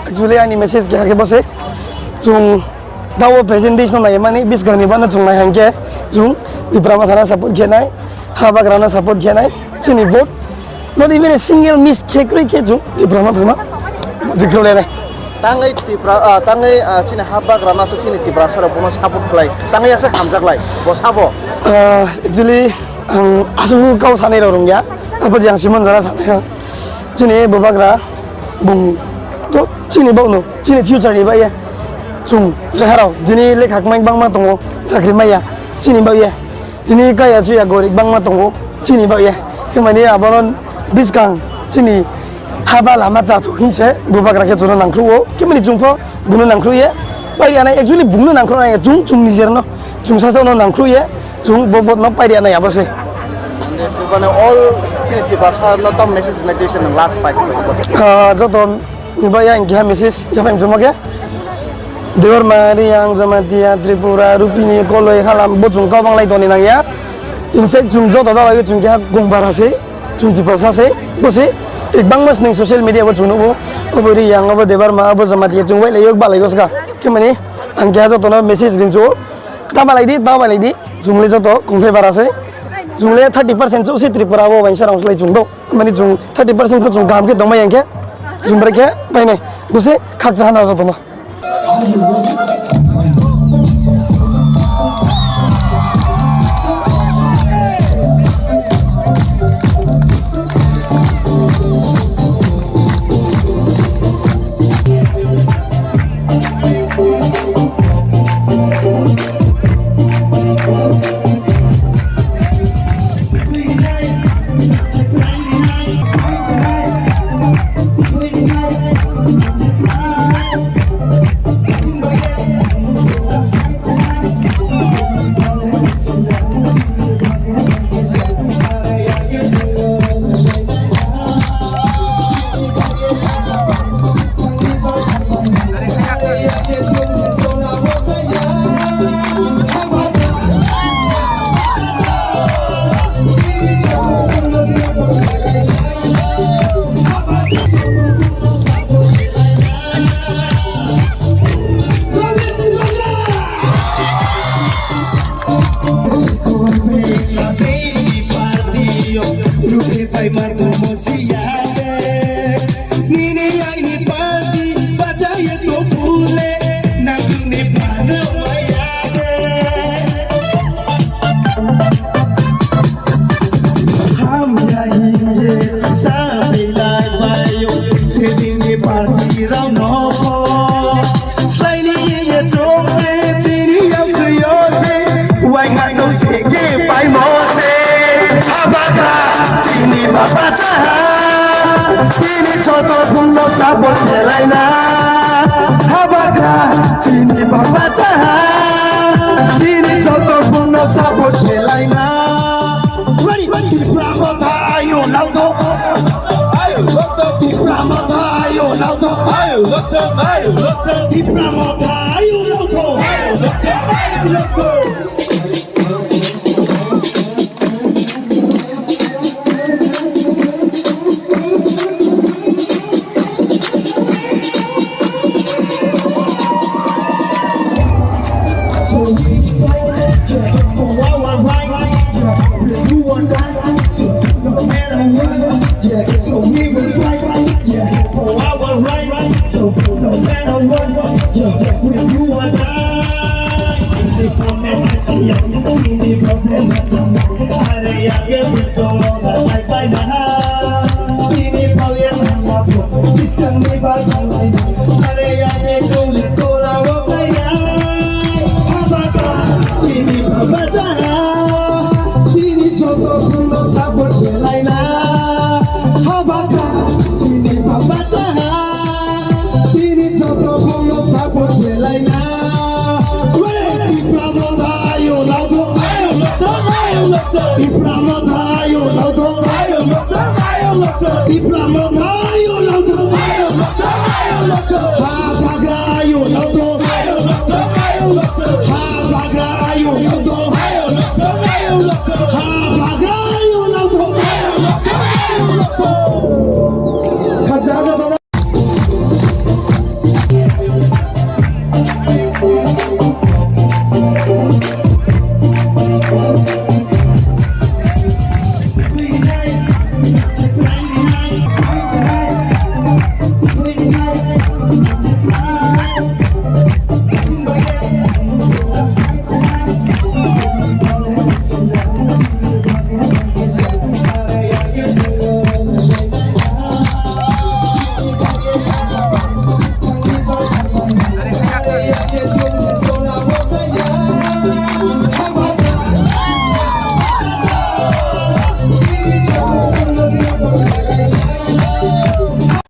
actually ani message kya ke bose chung dawo presentation na yamani bis gani bana chung na hangke chung diprama thana support khenai haba grana support khenai chini vote not even a single miss kekri ke chung diprama thana dikhole ne tangai sini haba grana sok sini tipra sara bono support klai tangai asa hamjak lai bosabo actually ang asu kau sanai rong ya apa yang simon jara sanai chini bobagra bung to chini bau chini future ni ba ya chung harau dini lekhak mai bang ma tongo sakri mai ya chini ba ya dini kaya chu ya gorik bang ma tongo chini ba ya kemani abaron biskang chini haba lama cha thu hinse bobagra ke chuno nangkhruo kemani chungpho bunu nangkhru ye pai ana actually bunu nangkhru na chung ni jerno chung sa no nangkhru ye chung bobot no pai ana ya bose bana all sini tipra sara no tom message meditation last fight joto nibaya ingha message yapang jumage Dewa Mari yang Jamatia Tripura Rupini Koloi Halam Bojung Kawang Lai Doni Nang ya in fact jung joto da lagi jung kya gongbar ase jung tipasa se bose ikbang mas ning social media bo junu bo obori yang abo Dewa Ma abo Jamatia jung wai layok balai goska kemani angkya joto na message ringjo ta balai di jung le joto kongthai barase jung le 30% jo si Tripura bo bain sarang slai jung do mani jung 30% ko jung gam ke doma yang ke jung breke paine bose khak jana joto na